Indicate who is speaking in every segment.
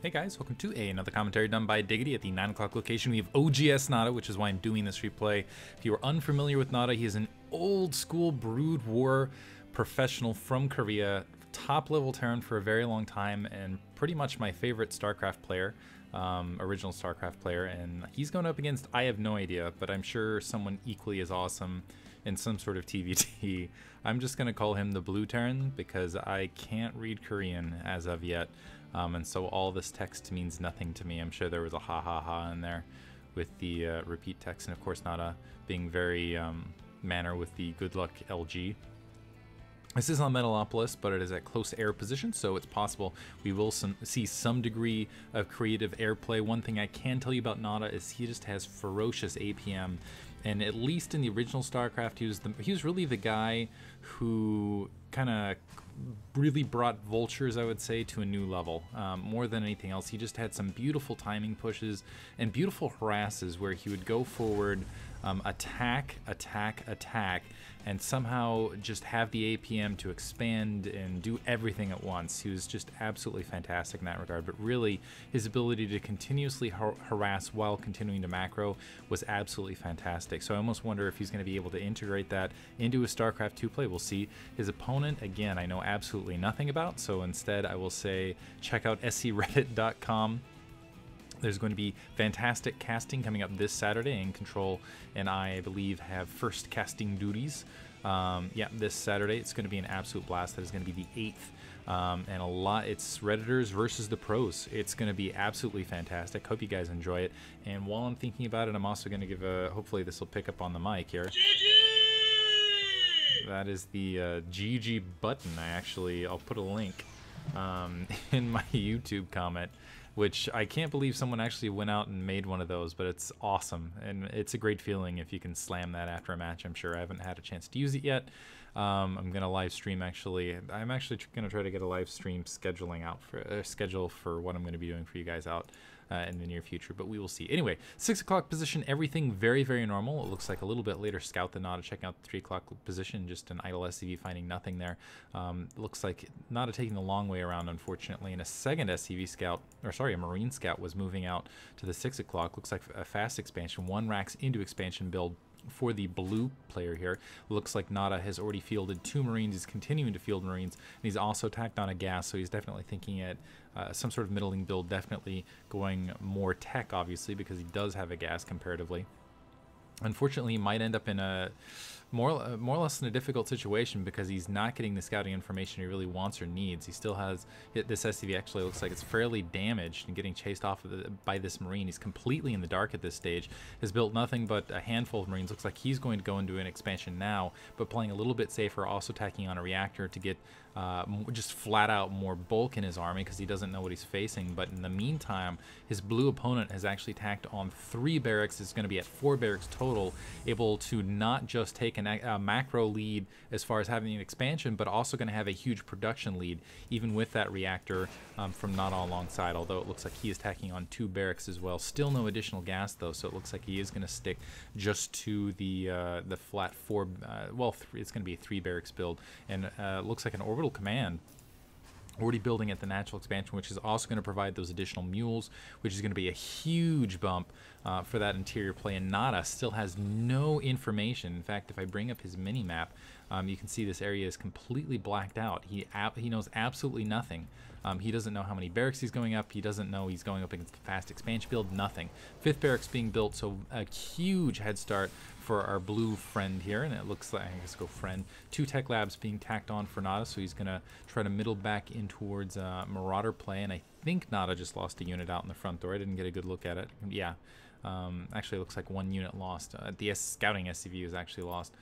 Speaker 1: Hey guys, welcome to another commentary done by Diggity at the 9 o'clock location. We have OGSNada, which is why I'm doing this replay. If you are unfamiliar with Nada, he is an old school Brood War professional from Korea, top level Terran for a very long time, and pretty much my favorite Starcraft player, original Starcraft player. And he's going up against, I have no idea, but I'm sure someone equally as awesome in some sort of TVT. I'm just going to call him the Blue Terran because I can't read Korean as of yet. And so all this text means nothing to me. I'm sure there was a ha ha ha in there with the repeat text, and of course Nada being very manner with the good luck LG. This is on Metalopolis, but it is at close air position, so it's possible we will see some degree of creative airplay. One thing I can tell you about Nada is he just has ferocious APM, and at least in the original Starcraft, he was really the guy who kind of really brought vultures, I would say, to a new level. More than anything else, he just had some beautiful timing pushes and beautiful harasses where he would go forward, attack, and somehow just have the APM to expand and do everything at once. He was just absolutely fantastic in that regard, but really his ability to continuously harass while continuing to macro was absolutely fantastic. So I almost wonder if he's going to be able to integrate that into a StarCraft 2 play. We'll see. His opponent, again, I know absolutely nothing about, so instead I will say check out screddit.com. There's going to be fantastic casting coming up this Saturday, and Control and I believe have first casting duties. Yeah, this Saturday it's going to be an absolute blast. That is going to be the 8th, and it's Redditors versus the pros. It's going to be absolutely fantastic. Hope you guys enjoy it. And while I'm thinking about it, I'm also going to give a, hopefully this will pick up on the mic here. That is the GG button. I'll put a link in my YouTube comment, which I can't believe someone actually went out and made one of those, but it's awesome. And it's a great feeling if you can slam that after a match. I'm sure I haven't had a chance to use it yet. I'm going to live stream actually. I'm actually going to try to get a live stream schedule for what I'm going to be doing for you guys out in the near future, but we will see. Anyway, 6 o'clock position, everything very, very normal. It looks like a little bit later scout than Nada checking out the 3 o'clock position, just an idle SCV finding nothing there. Looks like Nada taking the long way around, unfortunately, and a second SCV scout, or sorry, a Marine scout was moving out to the 6 o'clock. Looks like a fast expansion, 1 racks into expansion build for the blue player here. Looks like Nada has already fielded 2 Marines. He's continuing to field Marines, and he's also tacked on a gas, so he's definitely thinking at some sort of middling build, definitely going more tech, obviously, because he does have a gas comparatively. Unfortunately, he might end up in a more or less in a difficult situation because he's not getting the scouting information he really wants or needs. He still has this SCV. Actually looks like it's fairly damaged and getting chased off by this Marine. He's completely in the dark at this stage. Has built nothing but a handful of Marines. Looks like he's going to go into an expansion now, but playing a little bit safer, also tacking on a reactor to get just flat out more bulk in his army because he doesn't know what he's facing. But in the meantime, his blue opponent has actually tacked on 3 barracks. It's going to be at 4 barracks total, able to not just take a macro lead as far as having an expansion, but also going to have a huge production lead, even with that reactor from Nada alongside, although it looks like he is tacking on 2 barracks as well. Still no additional gas, though, so it looks like he is going to stick just to the flat 4, well, it's going to be a 3 barracks build, and looks like an orbital command already building at the natural expansion, which is also going to provide those additional mules, which is going to be a huge bump for that interior play. And Nada still has no information. In fact, if I bring up his mini map, you can see this area is completely blacked out. He knows absolutely nothing. He doesn't know how many barracks he's going up. He doesn't know he's going up against a fast expansion build. Nothing. 5th barracks being built, so a huge head start for our blue friend here, and it looks like, I guess go friend, 2 tech labs being tacked on for Nada, so he's going to try to middle back in towards Marauder play, and I think Nada just lost a unit out in the front door. I didn't get a good look at it. Yeah, actually it looks like 1 unit lost. The scouting SCV was actually lost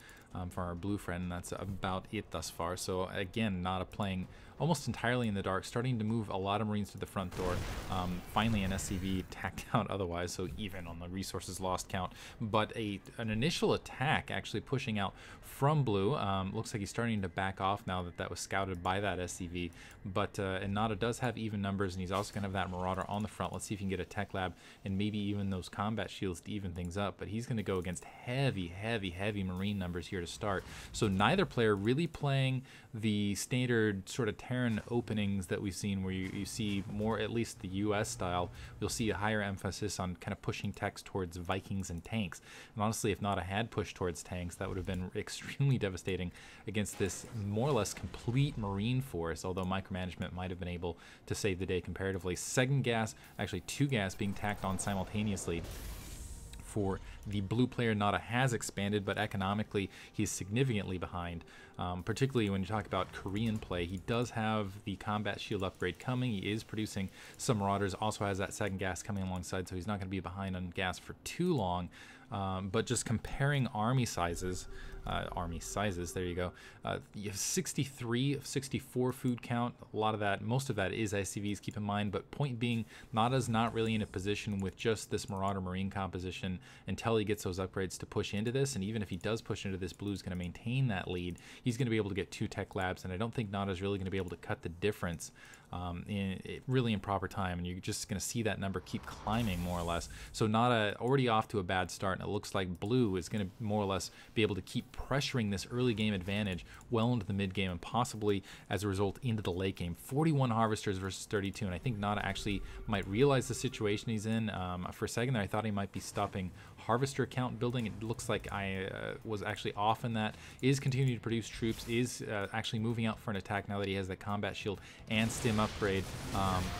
Speaker 1: for our blue friend, and that's about it thus far. So again, Nada playing almost entirely in the dark, starting to move a lot of Marines to the front door. Finally an SCV tacked out otherwise, so even on the resources lost count. But an initial attack actually pushing out from blue. Looks like he's starting to back off now that was scouted by that SCV. But and Nada does have even numbers, and he's also going to have that Marauder on the front. Let's see if he can get a tech lab and maybe even those combat shields to even things up. But he's going to go against heavy Marine numbers here to to start. So neither player really playing the standard sort of Terran openings that we've seen, where you see more, at least the US style, you'll see a higher emphasis on kind of pushing techs towards Vikings and tanks. And honestly, if Nada had pushed towards tanks, that would have been extremely devastating against this more or less complete Marine force, although micromanagement might have been able to save the day comparatively. Second gas, actually 2 gas being tacked on simultaneously for the blue player. Nada has expanded, but economically he's significantly behind, particularly when you talk about Korean play. He does have the combat shield upgrade coming. He is producing some Marauders, also has that second gas coming alongside, so he's not going to be behind on gas for too long. But just comparing army sizes, there you go. You have 63 of 64 food count. A lot of that, most of that is SCVs, keep in mind. But point being, Nada's not really in a position with just this Marauder Marine composition until he gets those upgrades to push into this. And even if he does push into this, Blue's going to maintain that lead. He's going to be able to get 2 tech labs, and I don't think Nada's really going to be able to cut the difference really in proper time, and you're just going to see that number keep climbing more or less. So Nada already off to a bad start, and it looks like Blue is going to more or less be able to keep pressuring this early game advantage well into the mid game, and possibly as a result into the late game. 41 harvesters versus 32, and I think Nada actually might realize the situation he's in. For a second there, I thought he might be stopping harvester count building. It looks like I was actually off in that. Is continuing to produce troops, is actually moving out for an attack now that he has that combat shield and stim upgrade,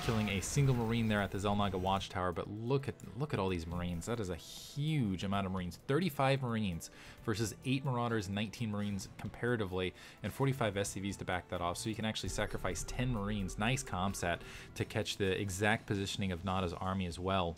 Speaker 1: killing a single Marine there at the Zelnaga watchtower. But look at all these Marines. That is a huge amount of Marines. 35 Marines versus 8 Marauders, 19 Marines comparatively, and 45 SCVs to back that off. So you can actually sacrifice 10 Marines. Nice comsat to catch the exact positioning of Nada's army as well.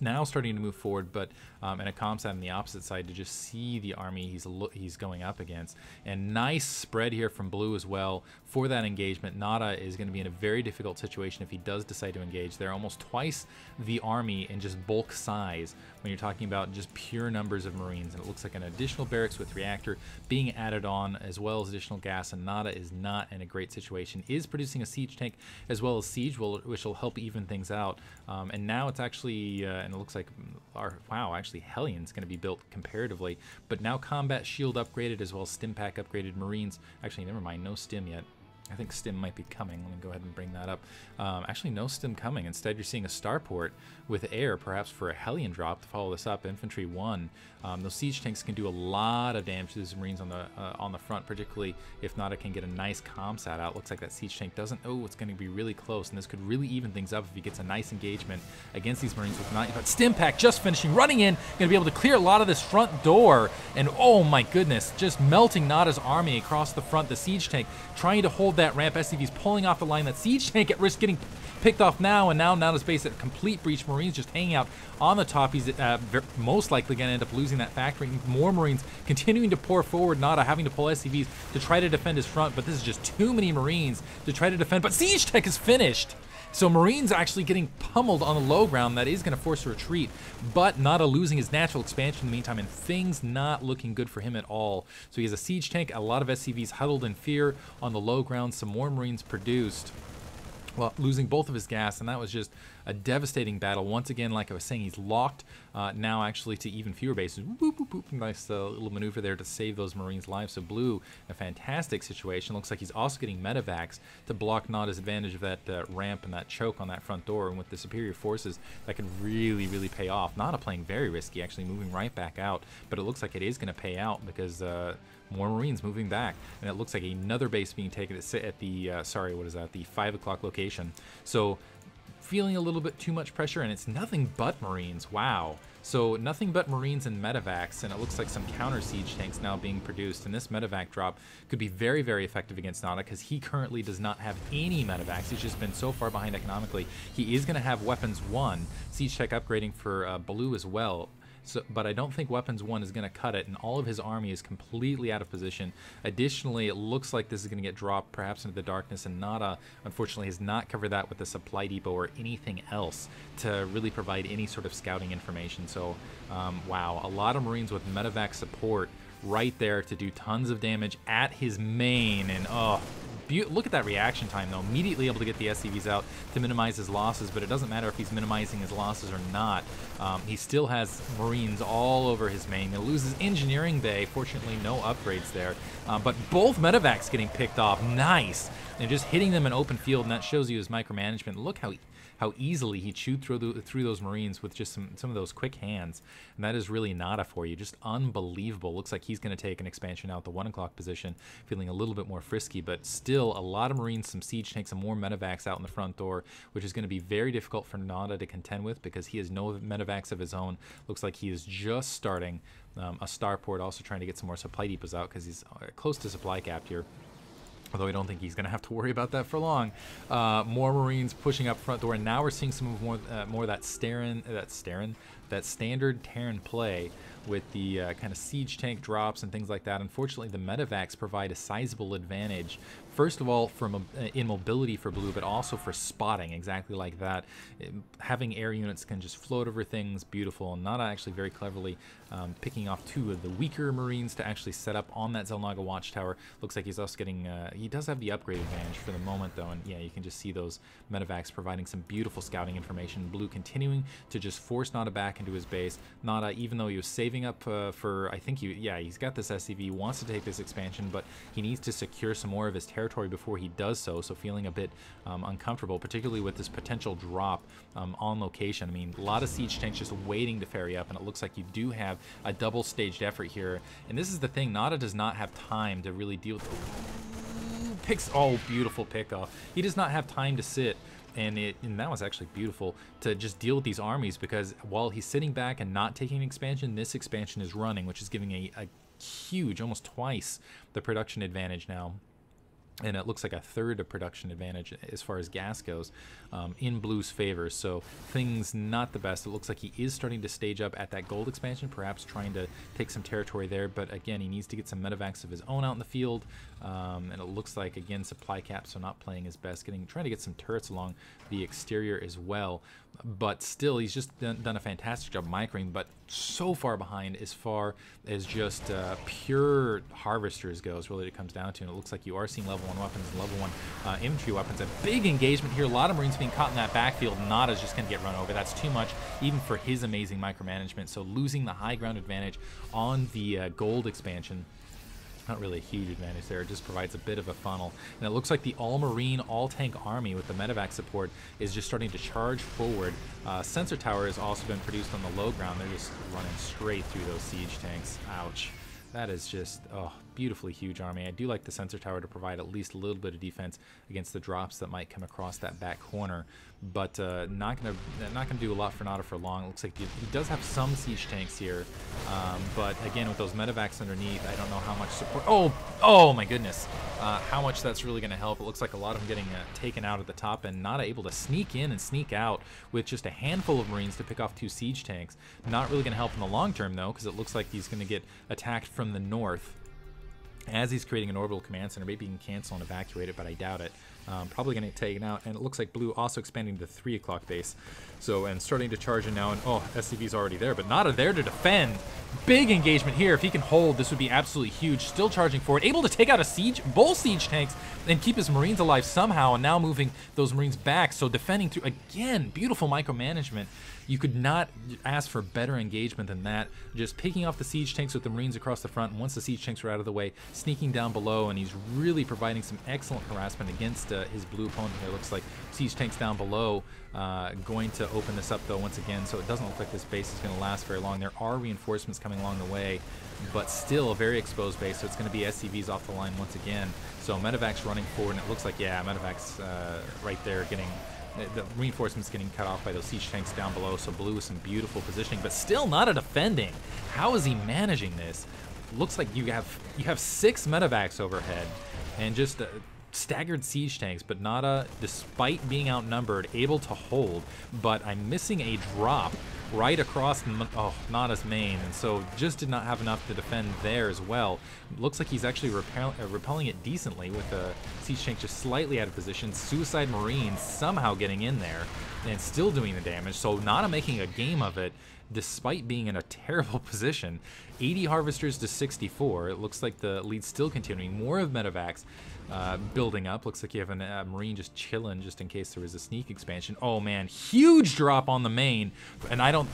Speaker 1: Now starting to move forward, but and a comsat on the opposite side to just see the army he's going up against. And nice spread here from Blue as well for that engagement. Nada is going to be in a very difficult situation if he does decide to engage. They're almost twice the army in just bulk size when you're talking about just pure numbers of Marines. And it looks like an additional barracks with reactor being added on, as well as additional gas, and Nada is not in a great situation. Is producing a siege tank as well as siege, which will help even things out. And now it's actually and it looks like actually Hellion's going to be built comparatively, but now combat shield upgraded as well as stim pack upgraded. Marines, actually never mind, no stim yet. I think stim might be coming. Let me go ahead and bring that up. Actually, no stim coming. Instead, you're seeing a starport with air, perhaps for a Hellion drop to follow this up. Infantry 1. Those siege tanks can do a lot of damage to these Marines on the front, particularly if Nada can get a nice comsat out. Looks like that siege tank doesn't. Oh, it's going to be really close, and this could really even things up if he gets a nice engagement against these Marines with not. But stim pack just finishing, running in, going to be able to clear a lot of this front door, and oh my goodness, just melting Nada's army across the front. The siege tank trying to hold that ramp. SCV's pulling off the line. That siege tank at risk getting picked off now, and now Nada's base at complete breach. Marines just hanging out on the top. He's most likely going to end up losing that factory. More Marines continuing to pour forward. Nada having to pull SCVs to try to defend his front, but this is just too many Marines to try to defend. But siege tech is finished. So Marines actually getting pummeled on the low ground. That is going to force a retreat, but Nada losing his natural expansion in the meantime, and things not looking good for him at all. So he has a siege tank, a lot of SCVs huddled in fear on the low ground, some more Marines produced. Well, losing both of his gas, and that was just a devastating battle. Once again, like I was saying, he's locked now actually to even fewer bases. Boop, boop, boop. Nice little maneuver there to save those Marines' lives. So Blue, a fantastic situation. Looks like he's also getting medevacs to block Nada's advantage of that ramp and that choke on that front door. And with the superior forces, that could really, really pay off. Nada playing very risky, actually moving right back out. But it looks like it is going to pay out because more Marines moving back, and it looks like another base being taken at the sorry, what is that, the 5 o'clock location. So feeling a little bit too much pressure, and it's nothing but Marines. Wow. So nothing but Marines and medevacs, and it looks like some counter siege tanks now being produced, and this medevac drop could be very, very effective against Nada because he currently does not have any medevacs. He's just been so far behind economically. He is going to have weapons 1, siege tech upgrading for Blue as well. So, but I don't think Weapons 1 is going to cut it, and all of his army is completely out of position. Additionally, it looks like this is going to get dropped perhaps into the darkness, and Nada, unfortunately, has not covered that with a supply depot or anything else to really provide any sort of scouting information. So, wow, a lot of Marines with medevac support right there to do tons of damage at his main, and oh, Look at that reaction time, though. Immediately able to get the SCVs out to minimize his losses, but it doesn't matter if he's minimizing his losses or not. He still has Marines all over his main. He'll lose his engineering bay. Fortunately, no upgrades there. But both medevacs getting picked off. Nice. And just hitting them in open field, and that shows you his micromanagement. Look how easily he chewed through those Marines with just some of those quick hands. And that is really Nada for you. Just unbelievable. Looks like he's going to take an expansion out the 1 o'clock position, feeling a little bit more frisky, but still a lot of Marines, some siege tanks, some more medevacs out in the front door, which is going to be very difficult for Nada to contend with because he has no medevacs of his own. Looks like he is just starting a starport, also trying to get some more supply depots out because he's close to supply cap here. Although I don't think he's going to have to worry about that for long. More Marines pushing up front door, and now we're seeing some more of that standard Terran play with the kind of siege tank drops and things like that. Unfortunately, the medevacs provide a sizable advantage. First of all, in mobility for blue, but also for spotting, exactly like that. Having air units can just float over things, beautiful, and Nada actually very cleverly picking off 2 of the weaker Marines to actually set up on that Xel'Naga watchtower. Looks like he's also getting, he does have the upgrade advantage for the moment though, and yeah, you can just see those medevacs providing some beautiful scouting information. Blue continuing to just force Nada back into his base. Nada, even though he was saving up for, I think he's got this SCV, wants to take this expansion, but he needs to secure some more of his territory before he does so, feeling a bit uncomfortable, particularly with this potential drop on location. I mean, a lot of siege tanks just waiting to ferry up, and it looks like you do have a double staged effort here. And this is the thing, Nada does not have time to really deal with beautiful pickoff. He does not have time to sit, and that was actually beautiful to just deal with these armies, because while he's sitting back and not taking an expansion, this expansion is running, which is giving a huge, almost twice the production advantage now. And it looks like a third of production advantage as far as gas goes in Blue's favor. So things not the best. It looks like he is starting to stage up at that gold expansion, perhaps trying to take some territory there. But again, he needs to get some medevacs of his own out in the field. And it looks like, again, supply cap, so not playing his best, trying to get some turrets along the exterior as well. But still, he's just done a fantastic job microing, but so far behind as far as just pure harvesters goes, really, it comes down to. And it looks like you are seeing level 1 weapons and level 1 infantry weapons. A big engagement here. A lot of Marines being caught in that backfield. Nada's just going to get run over. That's too much, even for his amazing micromanagement. So losing the high ground advantage on the gold expansion. Not really a huge advantage there. It just provides a bit of a funnel. And it looks like the all-marine, all-tank army with the medevac support is just starting to charge forward. Sensor tower has also been produced on the low ground. They're just running straight through those siege tanks. Ouch. That is just, beautifully huge army. I do like the sensor tower to provide at least a little bit of defense against the drops that might come across that back corner, but not gonna do a lot for Nada for long. It looks like he does have some siege tanks here, but again, with those medevacs underneath, I don't know how much support. Oh my goodness, how much that's really going to help. It looks like a lot of them getting taken out at the top, and Nada able to sneak in and sneak out with just a handful of Marines to pick off 2 siege tanks. Not really going to help in the long term though, because it looks like he's going to get attacked from the north as he's creating an orbital command center. Maybe he can cancel and evacuate it, but I doubt it. Probably going to get taken out, and it looks like Blue also expanding to the 3 o'clock base. So, and starting to charge in now, and SCV's already there, but Nada there to defend. Big engagement here. If he can hold, this would be absolutely huge. Still charging forward, able to take out both siege tanks and keep his Marines alive somehow, and now moving those Marines back. So defending through, again, beautiful micromanagement. You could not ask for better engagement than that. Just picking off the siege tanks with the Marines across the front, and once the siege tanks were out of the way, sneaking down below, and he's really providing some excellent harassment against his blue opponent here. Looks like siege tanks down below going to open this up though once again, so it doesn't look like this base is going to last very long. There are reinforcements coming along the way, but still a very exposed base, so it's going to be SCVs off the line once again. So medevac's running forward, and it looks like, yeah, medevac's right there getting the reinforcements getting cut off by those siege tanks down below. So Blue with some beautiful positioning, but still not a defending. How is he managing this? Looks like you have 6 medevacs overhead and just staggered siege tanks, but Nada, despite being outnumbered, able to hold. But I'm missing a drop right across Nada's main, and so just did not have enough to defend there as well. Looks like he's actually repelling it decently with a siege tank just slightly out of position. Suicide Marine somehow getting in there and still doing the damage, so Nada making a game of it despite being in a terrible position. 80 Harvesters to 64. It looks like the lead's still continuing. More of Metavacs building up. Looks like you have a Marine just chilling just in case there was a sneak expansion. Oh man, huge drop on the main. And I don't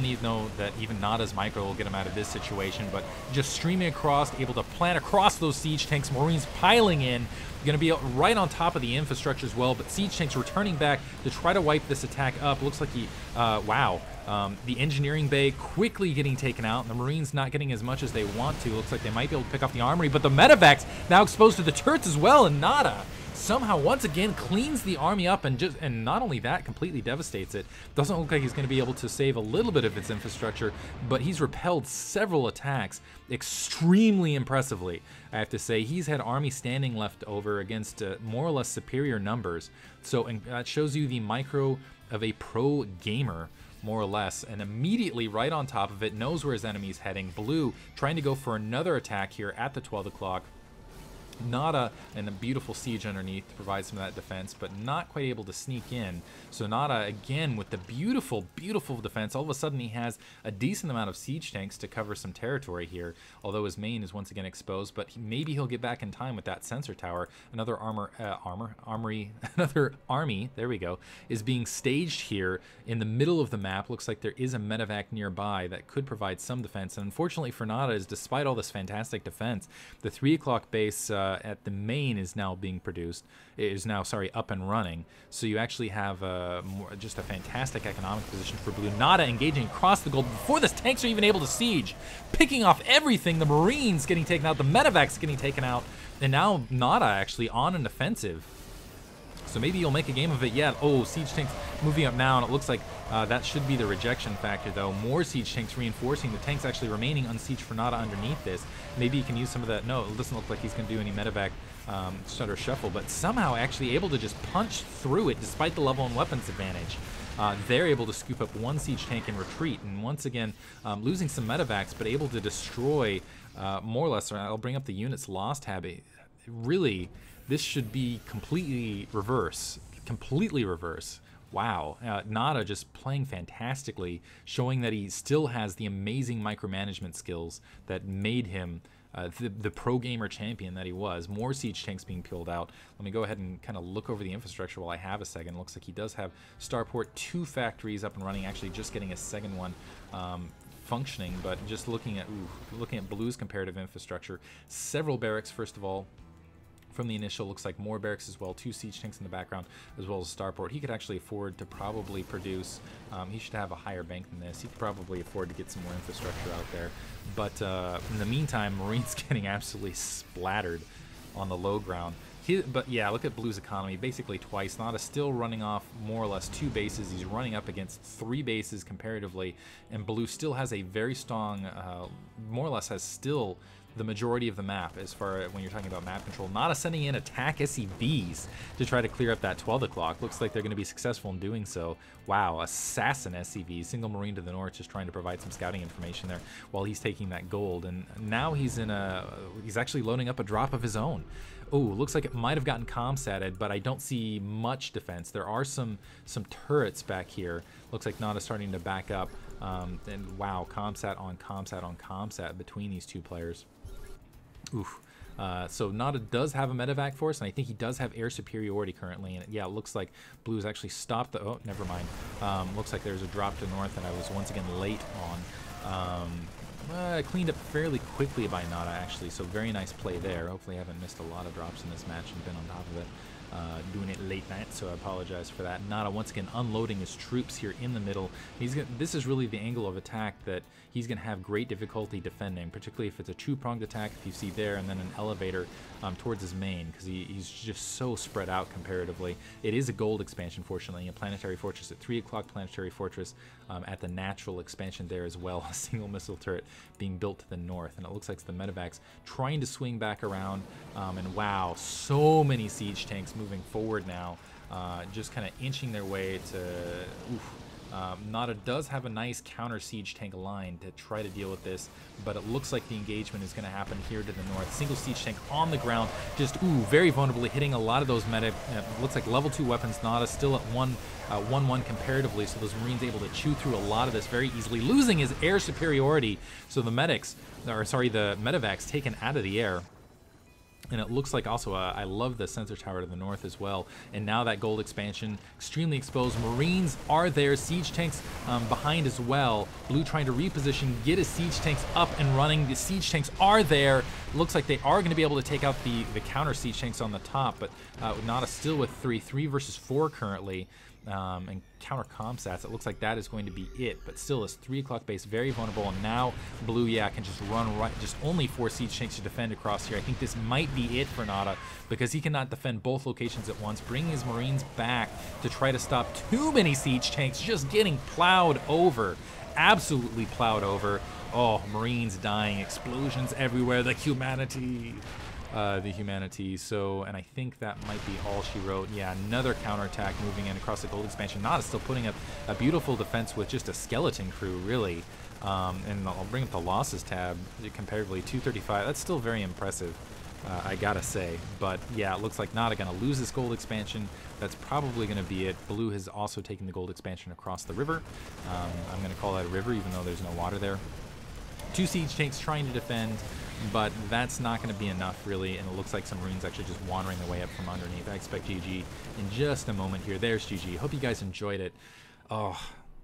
Speaker 1: even know that even Nada's micro will get him out of this situation, but just streaming across, able to plant across those siege tanks. Marines piling in. Going to be right on top of the infrastructure as well, but siege tanks returning back to try to wipe this attack up. Looks like he, wow. The engineering bay quickly getting taken out, and the Marines not getting as much as they want to. Looks like they might be able to pick off the armory, but the Metavacs now exposed to the turrets as well, and Nada somehow once again cleans the army up, and not only that, completely devastates it. Doesn't look like he's going to be able to save a little bit of its infrastructure, but he's repelled several attacks extremely impressively. I have to say, he's had army standing left over against more or less superior numbers. So and that shows you the micro of a pro gamer, more or less, and immediately right on top of it, knows where his enemy's heading. Blue trying to go for another attack here at the 12 o'clock. Nada and a beautiful siege underneath to provide some of that defense, but not quite able to sneak in. So Nada, again, with the beautiful, beautiful defense, all of a sudden he has a decent amount of siege tanks to cover some territory here, although his main is once again exposed, but maybe he'll get back in time with that sensor tower. Another another army, there we go, is being staged here in the middle of the map. Looks like there is a medevac nearby that could provide some defense, and unfortunately for Nada, is despite all this fantastic defense, the 3 o'clock base at the main is now being produced, up and running. So you actually have just a fantastic economic position for Blue. Nada engaging across the gold before the tanks are even able to siege, picking off everything. The Marines getting taken out, the Medevacs getting taken out, and now Nada actually on an offensive. So maybe you'll make a game of it yet. Oh, siege tanks moving up now, and it looks like that should be the rejection factor, though. More siege tanks reinforcing. The tanks actually remaining unsieged for Nada underneath this. Maybe you can use some of that. No, it doesn't look like he's going to do any medevac stutter shuffle, but somehow actually able to just punch through it despite the level and weapons advantage. They're able to scoop up one siege tank and retreat, and once again losing some medevacs, but able to destroy more or less. I'll bring up the units lost tab. Really, this should be completely reverse. Wow, Nada just playing fantastically, showing that he still has the amazing micromanagement skills that made him the pro gamer champion that he was. More siege tanks being peeled out. Let me go ahead and kind of look over the infrastructure while I have a second. Looks like he does have Starport 2 factories up and running, actually just getting a second one functioning, but just looking at Blue's comparative infrastructure. Several barracks, first of all. From the initial, looks like more barracks as well, 2 siege tanks in the background, as well as a starport. He could actually afford to probably produce, he should have a higher bank than this. He could probably afford to get some more infrastructure out there. But in the meantime, Marines getting absolutely splattered on the low ground. But yeah, look at Blue's economy, basically twice. Nada still running off more or less 2 bases. He's running up against 3 bases comparatively, and Blue still has a very strong, more or less has still the majority of the map as far as when you're talking about map control. Nada sending in attack SCVs to try to clear up that 12 o'clock. Looks like they're going to be successful in doing so. Wow, assassin SCV, single Marine to the north, just trying to provide some scouting information there while he's taking that gold. And now he's actually loading up a drop of his own. Oh, looks like it might have gotten comsatted, but I don't see much defense. There are some turrets back here. Looks like Nada starting to back up. And wow, comsat on comsat on comsat between these 2 players. Oof. So Nada does have a medevac force, and I think he does have air superiority currently. And yeah, it looks like Blue's actually stopped the... Oh, never mind. Looks like there's a drop to north, and I was once again late on. Cleaned up fairly quickly by Nada, actually, so very nice play there. Hopefully I haven't missed a lot of drops in this match and been on top of it. Doing it late night, so I apologize for that. Nada once again unloading his troops here in the middle. This is really the angle of attack that he's going to have great difficulty defending, particularly if it's a 2-pronged attack, if you see there, and then an elevator towards his main, because he's just so spread out comparatively. It is a gold expansion, fortunately, a planetary fortress at 3 o'clock, planetary fortress at the natural expansion there as well, a single missile turret being built to the north, and it looks like the medevacs trying to swing back around, and wow, so many siege tanks moving forward now, just kind of inching their way to Nada does have a nice counter siege tank line to try to deal with this, but it looks like the engagement is going to happen here to the north. Single siege tank on the ground, just very vulnerably hitting a lot of those meta. Looks like level 2 weapons. Nada still at 1-1 comparatively, so those Marines able to chew through a lot of this very easily, losing his air superiority. So the medics, or sorry, the medevacs taken out of the air. And it looks like also, I love the sensor tower to the north as well. And now that gold expansion, extremely exposed. Marines are there, siege tanks behind as well. Blue trying to reposition, get his siege tanks up and running. The siege tanks are there. Looks like they are going to be able to take out the counter siege tanks on the top, but Nada still with 3 versus 4 currently. And counter comsats, it looks like that is going to be it, but still this 3 o'clock base very vulnerable, and now Blue can just run right, just only 4 siege tanks to defend across here. I think this might be it for Nada, because he cannot defend both locations at once, bringing his Marines back to try to stop too many siege tanks just getting plowed over, absolutely plowed over. Oh, Marines dying, explosions everywhere, the humanity. So, and I think that might be all she wrote. Yeah, another counterattack moving in across the gold expansion. Nada still putting up a beautiful defense with just a skeleton crew, really. And I'll bring up the losses tab comparatively, 235. That's still very impressive, I gotta say. But yeah, it looks like Nada gonna lose this gold expansion. That's probably gonna be it. Blue has also taken the gold expansion across the river. I'm gonna call that a river, even though there's no water there. 2 siege tanks trying to defend, but that's not going to be enough, really, and it looks like some Marines actually just wandering their way up from underneath. I expect GG in just a moment here. There's GG. Hope you guys enjoyed it. Oh,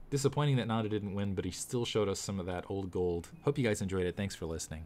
Speaker 1: disappointing that Nada didn't win, but he still showed us some of that old gold. Hope you guys enjoyed it. Thanks for listening.